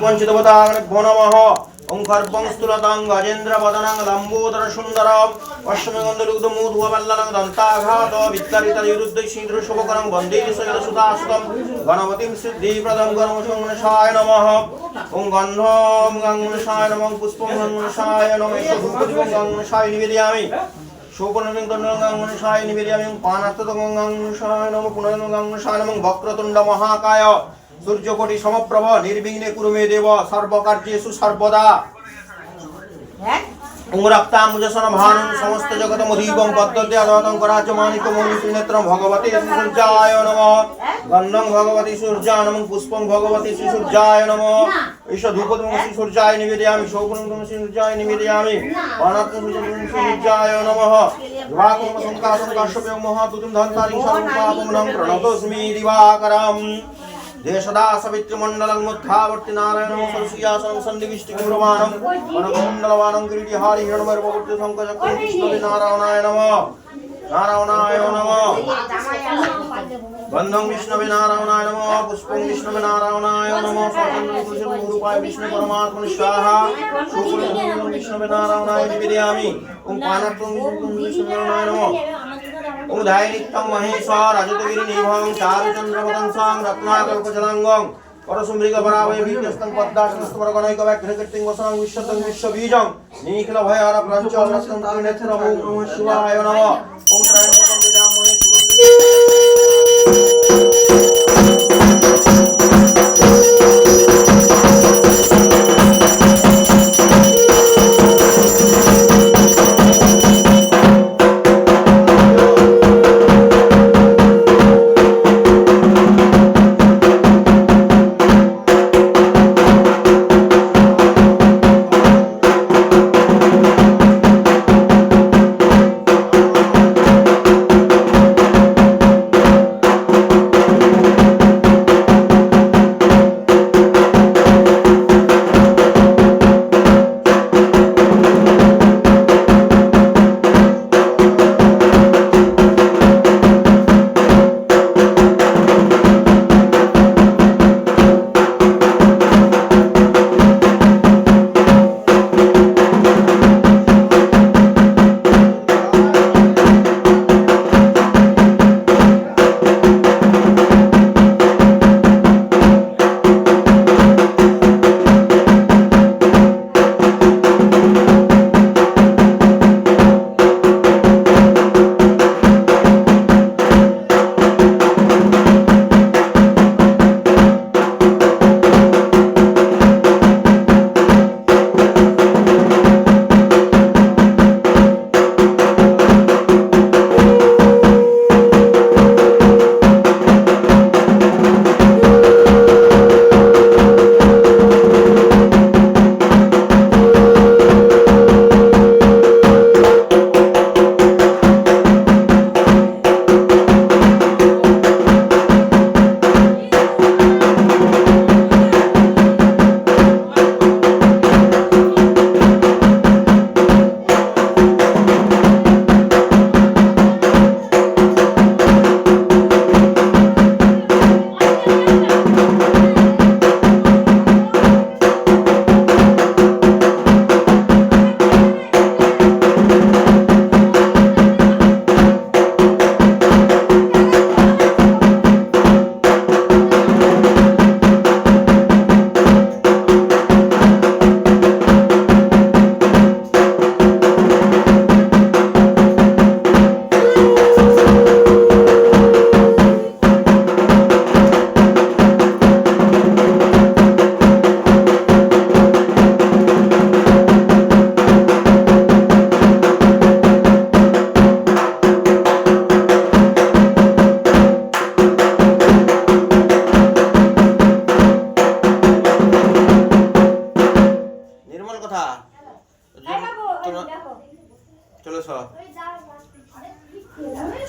वंचितवताग्रभ्यो नमः ओं खर्पं स्तुलतं गजेन्द्रवदनं लम्बोदर सुन्दरं पश्चिमगन्धलुग्धमूर्ध्ववल्लनं दन्ताघात वित्तरितविरुद्धशीघ्रशुभकरं वन्दे शैलसुतासुतं गणपतिं सिद्धिप्रदं गणपतिगणेशाय नमः ओं गन्धं गणेशाय नमः पुष्पं गणेशाय नमः धूपदीपं गणेशाय निवेदयामि शोभनं गणेशाय निवेदयामि पानात्ततं गणेशाय नमः पुनर्नं गणेशाय नमः वक्रतुण्ड महाकाय सूर्यकोटि समप्रभ निर्विघ्ने कुरु मे देव सर्वकार्येषु सर्वदा रक्ताम्बुजसन भानं समस्त जगतमधीपं पद्मते अदतं कराचमानिकमौलि त्रिनेत्रं भगवते सूर्याय नमः गन्धं भगवते सूर्याय नमः पुष्पं भगवते सूर्याय नमः ईश धूपं सूर्याय निवेदयामि शोभनं सूर्याय निवेदयामि पानात्मं सूर्याय नमः दिवाकरं संकाशं काश्यपं महादूतं धन्तारिं सर्वं पापं प्रणतोऽस्मि दिवाकरम् देशदा सवित्रमण्डलं मुद्धावर्ति नारायणं सरस्वतीयासनं सन्निविष्टिं ब्रह्माणं वनमण्डलवानं गिरिहारि हिरण्मयवर्ति शङ्खचक्रं कृष्णवे नारायणाय नमः नारायणाय नमः बन्धं विष्णवे नारायणाय नमः पुष्पं विष्णवे नारायणाय नमः स्वतन्त्रं गुरुपाय विष्णु परमात्मने स्वाहा शुक्लं विष्णवे नारायणाय निवेदयामि ओं पानात्मं विष्णवे नारायणाय नमः ओं दैनित्यं महेश्वर रजतगिरिनिभं चारुचन्द्रवदं स्वां रत्नाकल्पजलाङ्गं परशुमृगवरावय वीर्यस्तं पद्दाशनस्तमरगणैकव्याघ्रकीर्तिं वसनं विश्वतं विश्वबीजं नीखिलभयहर प्रञ्चलरस्तं त्रिनेत्रं ओं नमः शिवाय नमः ओं त्रयम्बकं यजामहे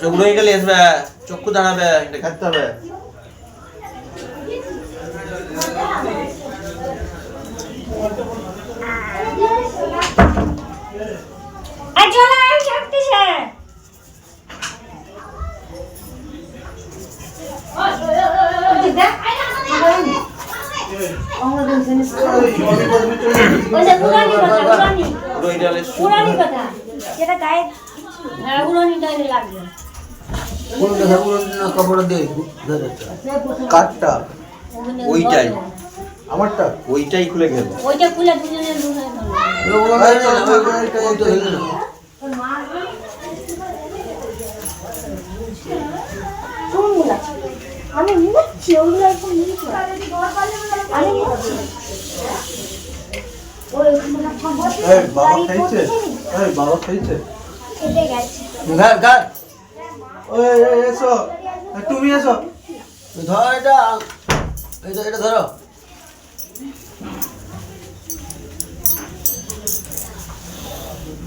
চোখগুলো এটা লেসবে চক্ষু দাঁড়াবে এটা কাটতে হবে ওইটা পুরানি কথা, পুরানি। উড়োই ডালের পুরানি কথা। যেটা গায়ে উড়ানি ডালে লাগবে। কাপড় দিয়ে কাঠটা ওইটাই আমারটা ওইটাই খুলে গেল ওইটা খুলে দুজনের দুজনে আমি নিচ্ছি ওগুলো এখন নিচ্ছি আমি নিচ্ছি বাবা খাইছে বাবা খাইছে খেতে গেছে ঘর ঘর ওই এসো তুমি এসো ধর এটা এটা এটা ধরো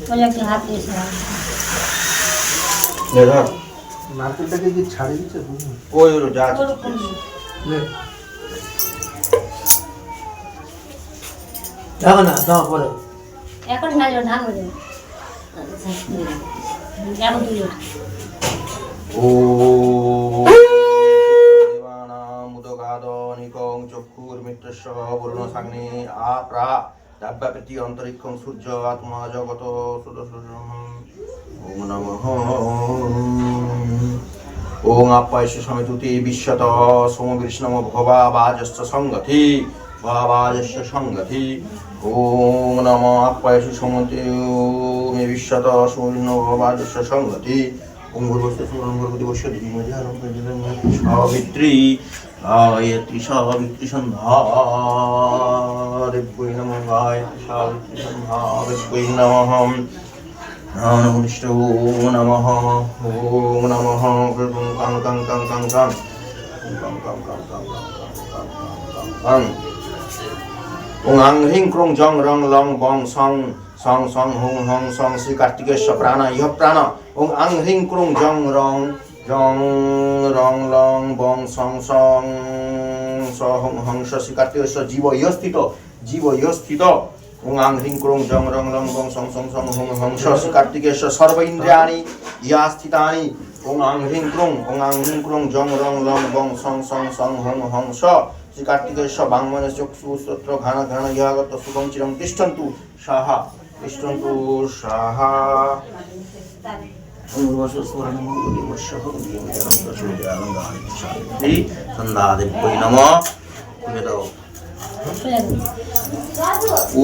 বলে কি হাত দিয়েছে ধর নারকেলটাকে কি ছাড়ে দিচ্ছে ওই ওর যা আছে। দেখো না দাও পরে এখন ঢালো ঢালো এখন তুই ও দেবানামুদগাদনিকং চক্ষুর্মিত্রস্যঃ বরুণসাগ্নি আপরা দাব্যাপৃতি অন্তরিক্ষং সূর্য আত্মা জগত সুদর্শনম ওম নমঃ ওম আপ্যায়স্য সমিতুতি বিশ্বত সোমবিষ্ণম ভগবা বাজস্য সংগতি বাজস্য সংগতি ওম নমঃ আপ্যায়স্য সমতি মে বিশ্বত সোমবিষ্ণম ভগবা বাজস্য সংগতি ওম ভূর্ভুবস্সু সুবর্ণভূর্ভুবস্সু দিবস্য ধীমহি সাবিত্রী গায়ত্রী সাবিত্রী সন্ধ্যা দেব্যৈ নমঃ গায়ত্রী সাবিত্রী সন্ধ্যা দেব্যৈ নমঃ নমঃ নমঃ ওম নমঃ কাং কাং কাং কাং কাং কাং কাং কাং কাং কাং ওং আং হ্রিং ক্রং জং রং লং বং সং সং সং হুং হং সং শ্রী কার্তিকেশ্ব প্রাণ ইহ প্রাণ ওং আং হ্রিং ক্রং জং রং জং রং লং বং সং সং স হং হং শ্রী কার্তিকেশ্ব জীব ইহ স্থিত ওং আং হ্রিং ক্রং জং রং লং বং সং সং সং হুং হং শ্রী কার্তিকেশ্ব সর্ব ইন্দ্রিয়াণি ইয়া স্থিতানি ওং আং হ্রিং ক্রং জং রং লং বং সং সং সং হুং হং শ্রী কার্তিকেশ্ব বাংমনে চক্ষু স্তোত্র ঘান ঘান ইহাগত সুখং চিরং তিষ্ঠন্তু সাহা সন্ধ্যাদেব্যৈ নমঃ খুলে দাও ও